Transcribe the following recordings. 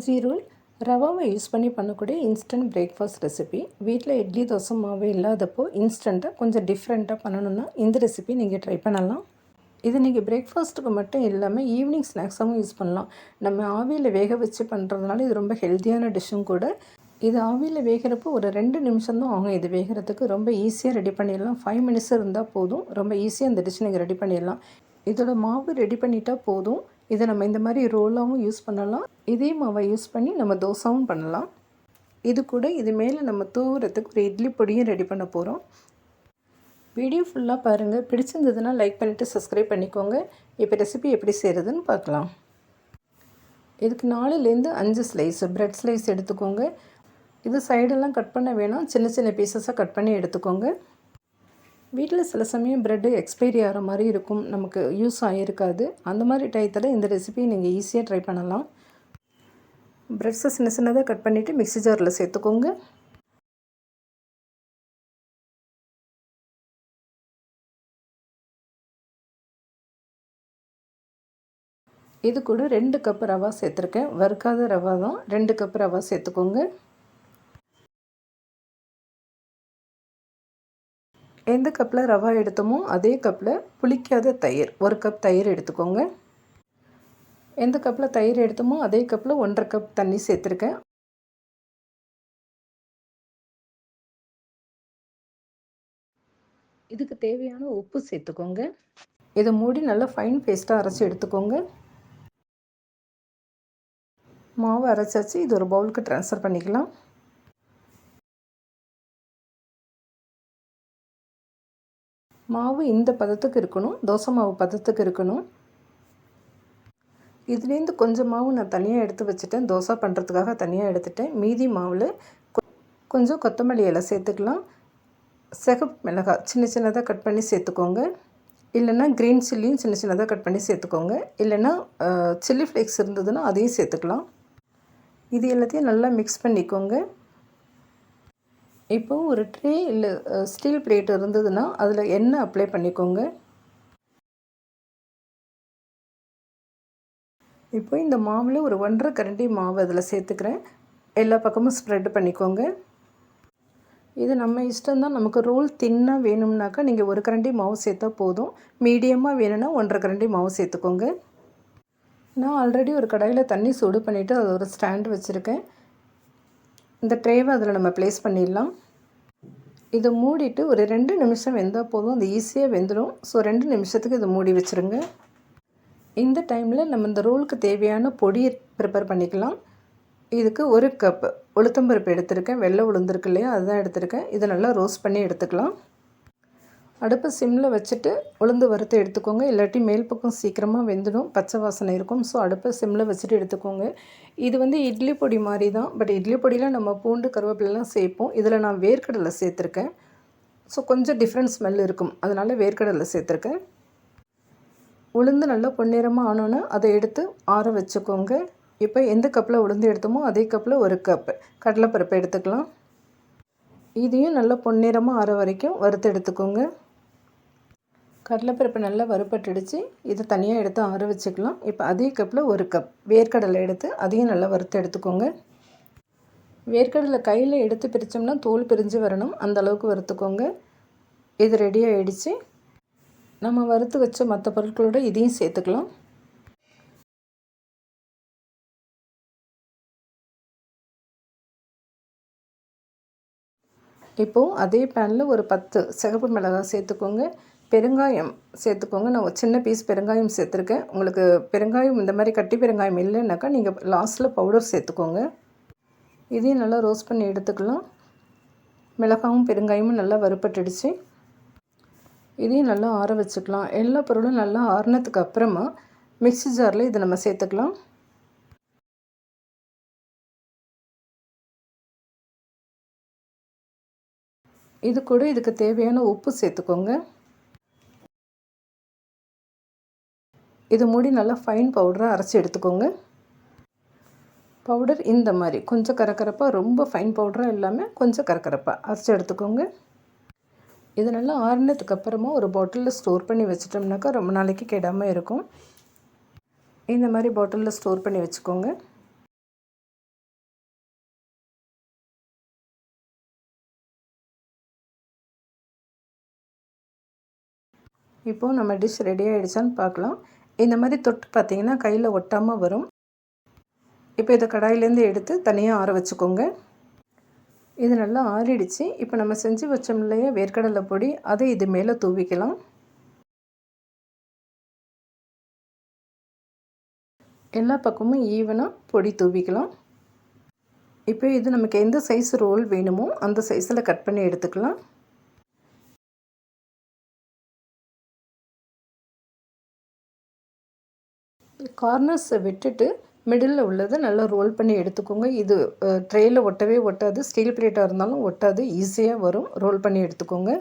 சூஜி role ரவாவை use பண்ணி பண்ணக்கூடிய instant breakfast recipe. வீட்டில் இட்லி தோசை மாவு இல்லாதப்போ இன்ஸ்டண்ட்டாக கொஞ்சம் டிஃப்ரெண்ட்டாக பண்ணணுன்னா இந்த ரெசிபி நீங்கள் ட்ரை பண்ணலாம். இது நீங்கள் பிரேக்ஃபாஸ்ட்டுக்கு மட்டும் இல்லாமல் ஈவினிங் ஸ்நாக்ஸாகவும் யூஸ் பண்ணலாம். நம்ம ஆவியில் வேக வச்சு பண்ணுறதுனால இது ரொம்ப ஹெல்த்தியான டிஷ்ஷும் கூட. இது ஆவியில் வேகிறப்போ ஒரு 2 நிமிஷம் தான் ஆகும். இது வேகிறதுக்கு ரொம்ப ஈஸியாக ரெடி பண்ணிடலாம். 5 மினிட்ஸ் இருந்தால் போதும். ரொம்ப ஈஸியாக இந்த டிஷ் நீங்கள் ரெடி பண்ணிடலாம். இதோட மாவு ரெடி பண்ணிட்டால் போதும். இதை நம்ம இந்த மாதிரி ரோலாகவும் யூஸ் பண்ணலாம். இதே மாவை யூஸ் பண்ணி நம்ம தோசாவும் பண்ணலாம். இது கூட இது மேலே நம்ம தூவுறதுக்கு ஒரு இட்லி பொடியும் ரெடி பண்ண போகிறோம். வீடியோ ஃபுல்லாக பாருங்கள். பிடிச்சிருந்ததுன்னா லைக் பண்ணிவிட்டு சப்ஸ்கிரைப் பண்ணிக்கோங்க. இப்போ ரெசிபி எப்படி செய்கிறதுன்னு பார்க்கலாம். இதுக்கு 4லேருந்து 5 ஸ்லைஸ் ப்ரெட் ஸ்லைஸ் எடுத்துக்கோங்க. இது சைடெல்லாம் கட் பண்ண வேணாம், சின்ன சின்ன பீசஸாக கட் பண்ணி எடுத்துக்கோங்க. வீட்டில் சில சமயம் ப்ரெட்டு எக்ஸ்பைரி ஆகிற மாதிரி இருக்கும், நமக்கு யூஸ் ஆகிருக்காது. அந்த மாதிரி டயத்தில் இந்த ரெசிபியை நீங்கள் ஈஸியாக ட்ரை பண்ணலாம். ப்ரெட்ஸை சின்ன சின்னதாக கட் பண்ணிவிட்டு மிக்ஸி ஜாரில் சேர்த்துக்கோங்க. இது கூட 2 கப் ரவா சேர்த்துருக்கேன். வறுக்காத ரவா தான். 2 கப் ரவா சேர்த்துக்கோங்க. எந்த கப்பில் ரவா எடுத்தோமோ அதே கப்பில் புளிக்காத தயிர் 1 கப் தயிர் எடுத்துக்கோங்க. எந்த கப்பில் தயிர் எடுத்தோமோ அதே கப்பில் 1.5 கப் தண்ணி சேர்த்துருக்கேன். இதுக்கு தேவையான உப்பு சேர்த்துக்கோங்க. இதை மூடி நல்லா ஃபைன் பேஸ்ட்டாக அரைச்சி எடுத்துக்கோங்க. மாவு அரைச்சாச்சு. இது ஒரு பவுலுக்கு ட்ரான்ஸ்ஃபர் பண்ணிக்கலாம். மாவு இந்த பதத்துக்கு இருக்கணும், தோசை மாவு பதத்துக்கு இருக்கணும். இதுலேருந்து கொஞ்சம் மாவு நான் தனியாக எடுத்து வச்சுட்டேன், தோசை பண்ணுறதுக்காக தனியாக எடுத்துட்டேன். மீதி மாவில் கொஞ்சம் கொத்தமல்லி இலை சேர்த்துக்கலாம். சிகப்பு மிளகாய் சின்ன சின்னதாக கட் பண்ணி சேர்த்துக்கோங்க. இல்லைன்னா க்ரீன் சில்லியும் சின்ன சின்னதாக கட் பண்ணி சேர்த்துக்கோங்க. இல்லைன்னா சில்லி ஃப்ளேக்ஸ் இருந்ததுன்னா அதையும் சேர்த்துக்கலாம். இது எல்லாத்தையும் நல்லா மிக்ஸ் பண்ணிக்கோங்க. இப்போது ஒரு ட்ரே இல்லை ஸ்டீல் பிளேட் இருந்ததுன்னா அதில் எண்ணெய் அப்ளை பண்ணிக்கோங்க. இப்போ இந்த மாவில் ஒரு 1.5 கரண்டி மாவு அதில் சேர்த்துக்கிறேன். எல்லா பக்கமும் ஸ்ப்ரெட் பண்ணிக்கோங்க. இது நம்ம இஷ்டம்தான். நமக்கு ரோல் தின்னாக வேணும்னாக்கா நீங்கள் 1 கரண்டி மாவு சேர்த்தா போதும். மீடியமாக வேணும்னா 1.5 கரண்டி மாவு சேர்த்துக்கோங்க. நான் ஆல்ரெடி ஒரு கடாயில் தண்ணி சூடு பண்ணிவிட்டு அது ஒரு ஸ்டாண்ட் வச்சுருக்கேன். இந்த ட்ரேவை அதில் நம்ம ப்ளேஸ் பண்ணிடலாம். இதை மூடிட்டு ஒரு 2 நிமிஷம் வெந்தால் போதும். அது ஈஸியாக வெந்துடும். ஸோ 2 நிமிஷத்துக்கு இதை மூடி வச்சுருங்க. இந்த டைமில் நம்ம இந்த ரோலுக்கு தேவையான பொடியை ப்ரிப்பேர் பண்ணிக்கலாம். இதுக்கு 1 கப் உளுத்தம்பருப்பு எடுத்திருக்கேன். வெள்ளை உளுந்துருக்கு இல்லையா, அதுதான் எடுத்திருக்கேன். இதை நல்லா ரோஸ்ட் பண்ணி எடுத்துக்கலாம். அடுப்பு சிம்மில் வச்சுட்டு உளுந்து வறுத்து எடுத்துக்கோங்க. இல்லாட்டி மேல் பக்கம் சீக்கிரமாக வெந்துடும், பச்சை வாசனை இருக்கும். ஸோ அடுப்பை சிம்மில் வச்சுட்டு எடுத்துக்கோங்க. இது இட்லி பொடி மாதிரி தான். பட் இட்லி பொடியில் நம்ம பூண்டு கருவேப்பிலாம் சேர்ப்போம். இதில் நான் வேர்க்கடலை சேர்த்துருக்கேன். ஸோ கொஞ்சம் டிஃப்ரெண்ட் ஸ்மெல் இருக்கும், அதனால் வேர்க்கடலை சேர்த்துருக்கேன். உளுந்து நல்லா பொன்னிறமாக ஆனோன்னா அதை எடுத்து ஆற வச்சுக்கோங்க. இப்போ எந்த கப்பில் உளுந்து எடுத்தோமோ அதே கப்பில் 1 கப் கடலைப்பருப்பு எடுத்துக்கலாம். இதையும் நல்லா பொன்னிறமாக ஆற வரைக்கும் வறுத்து எடுத்துக்கோங்க. கடலைப்பருப்பு நல்லா வறுப்பட்டுடுச்சு. இதை தனியாக எடுத்து ஆற வச்சுக்கலாம். இப்போ அதே கப்பில் 1 கப் வேர்க்கடலை எடுத்து அதையும் நல்லா வறுத்து எடுத்துக்கோங்க. வேர்க்கடலை கையில் எடுத்து பிரித்தோம்னா தோல் பிரிஞ்சு வரணும், அந்த அளவுக்கு வறுத்துக்கோங்க. இது ரெடி ஆகிடுச்சு. நம்ம வறுத்து வச்ச மற்ற பொருட்களோடு இதையும் சேர்த்துக்கலாம். இப்போது அதே பேனில் ஒரு 10 சிகப்பு மிளகாய் சேர்த்துக்கோங்க. பெருங்காயம் சேர்த்துக்கோங்க. நான் ஒரு சின்ன பீஸ் பெருங்காயம் சேர்த்துருக்கேன். உங்களுக்கு பெருங்காயம் இந்த மாதிரி கட்டி பெருங்காயம் இல்லைன்னாக்கா நீங்கள் லாஸ்ட்டில் பவுடர் சேர்த்துக்கோங்க. இதையும் நல்லா ரோஸ்ட் பண்ணி எடுத்துக்கலாம். மிளகாயும் பெருங்காயமும் நல்லா வறுப்பட்டுடுச்சு. இதையும் நல்லா ஆற வச்சுக்கலாம். எல்லா பொருளும் நல்லா ஆறினதுக்கு அப்புறமா மிக்ஸி ஜாரில் இதை நம்ம சேர்த்துக்கலாம். இது கூட இதுக்கு தேவையான உப்பு சேர்த்துக்கோங்க. இது மூடி நல்லா ஃபைன் பவுடராக அரைச்சி எடுத்துக்கோங்க. பவுடர் இந்த மாதிரி கொஞ்சம் கரகரப்பாக, ரொம்ப ஃபைன் பவுடராக இல்லாமல் கொஞ்சம் கரகரப்பாக அரைச்சி எடுத்துக்கோங்க. இது நல்லா ஆறினதுக்கு அப்புறமா ஒரு பாட்டிலில் ஸ்டோர் பண்ணி வச்சிட்டோம்னாக்கா ரொம்ப நாளைக்கு கெடாமல் இருக்கும். இந்த மாதிரி பாட்டிலில் ஸ்டோர் பண்ணி வச்சுக்கோங்க. இப்போது நம்ம டிஷ் ரெடி ஆகிடுச்சான்னு பார்க்கலாம். இந்த மாதிரி தொட்டு பார்த்திங்கன்னா கையில் ஒட்டாமல் வரும். இப்போ இதை கடாயிலேருந்து எடுத்து தனியாக ஆற வச்சுக்கோங்க. இது நல்லா ஆறிடுச்சு. இப்போ நம்ம செஞ்சு வச்சோம் இல்லையா வேர்க்கடலை பொடி, அதை இது மேலே தூவிக்கலாம். எல்லா பக்கமும் ஈவனாக பொடி தூவிக்கலாம். இப்போ இது நமக்கு எந்த சைஸ் ரோல் வேணுமோ அந்த சைஸில் கட் பண்ணி எடுத்துக்கலாம். கார்னர்ஸை விட்டுட்டு மிடில் உள்ளதை நல்லா ரோல் பண்ணி எடுத்துக்கோங்க. இது ட்ரேயில் ஒட்டவே ஒட்டாது. ஸ்டீல் பிளேட்டாக இருந்தாலும் ஒட்டாது, ஈஸியாக வரும். ரோல் பண்ணி எடுத்துக்கோங்க.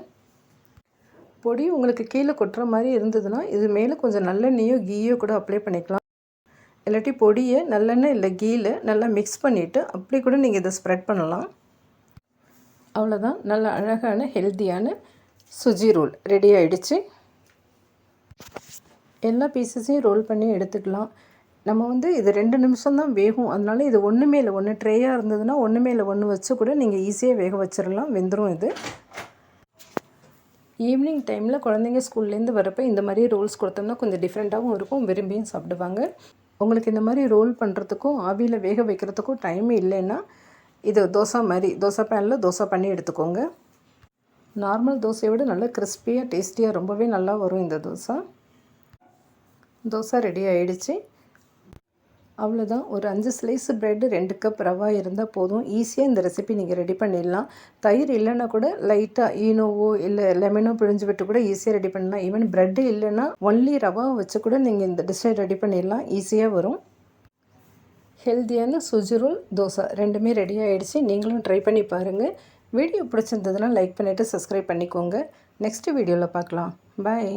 பொடி உங்களுக்கு கீழே கொட்டுற மாதிரி இருந்ததுன்னா இது மேலே கொஞ்சம் நல்லெண்ணெயோ கீயோ கூட அப்ளை பண்ணிக்கலாம். இல்லாட்டி பொடியை நல்லெண்ணெய் இல்லை கீயில் நல்லா மிக்ஸ் பண்ணிவிட்டு அப்படி கூட நீங்கள் இதை ஸ்ப்ரெட் பண்ணலாம். அவ்வளோதான், நல்ல அழகான ஹெல்த்தியான சுஜி ரோல் ரெடி ஆகிடுச்சு. எல்லா பீசஸையும் ரோல் பண்ணி எடுத்துக்கலாம். நம்ம இது 2 நிமிஷம் தான் வேகும். அதனால இது ஒன்று மேலே ஒன்று ட்ரேயாக இருந்ததுன்னா ஒன்று மேலே ஒன்று வச்சு கூட நீங்கள் ஈஸியாக வேக வச்சிடலாம். வெந்துடும். இது ஈவினிங் டைமில் குழந்தைங்க ஸ்கூல்லேருந்து வரப்போ இந்த மாதிரி ரோல்ஸ் கொடுத்தோம்னா கொஞ்சம் டிஃப்ரெண்ட்டாகவும் இருக்கும், விரும்பியும் சாப்பிடுவாங்க. உங்களுக்கு இந்த மாதிரி ரோல் பண்ணுறதுக்கும் ஆவியில் வேக வைக்கிறதுக்கும் டைம் இல்லைன்னா இது தோசை பேனில் தோசை பண்ணி எடுத்துக்கோங்க. நார்மல் தோசையை விட நல்லா கிறிஸ்பியாக டேஸ்டியாக ரொம்பவே நல்லா வரும் இந்த தோசை ரெடி ஆகிடுச்சு. அவ்வளோதான். ஒரு 5 ஸ்லைஸ் ப்ரெட்டு 2 கப் ரவா இருந்தால் போதும். ஈஸியாக இந்த ரெசிபி நீங்கள் ரெடி பண்ணிடலாம். தயிர் இல்லைன்னா கூட லைட்டாக ஈனோவோ இல்லை லெமனோ பிழிஞ்சு விட்டு கூட ஈஸியாக ரெடி பண்ணலாம். ஈவன் ப்ரெட்டு இல்லைன்னா ஒன்லி ரவா வச்சு கூட நீங்கள் இந்த டிஷ்ஷை ரெடி பண்ணிடலாம். ஈஸியாக வரும். ஹெல்த்தியான சுஜி ரோல், தோசை ரெண்டுமே ரெடி ஆகிடுச்சு. நீங்களும் ட்ரை பண்ணி பாருங்கள். வீடியோ பிடிச்சிருந்ததுன்னா லைக் பண்ணிவிட்டு சப்ஸ்கிரைப் பண்ணிக்கோங்க. நெக்ஸ்ட் வீடியோவில் பார்க்கலாம். பாய்.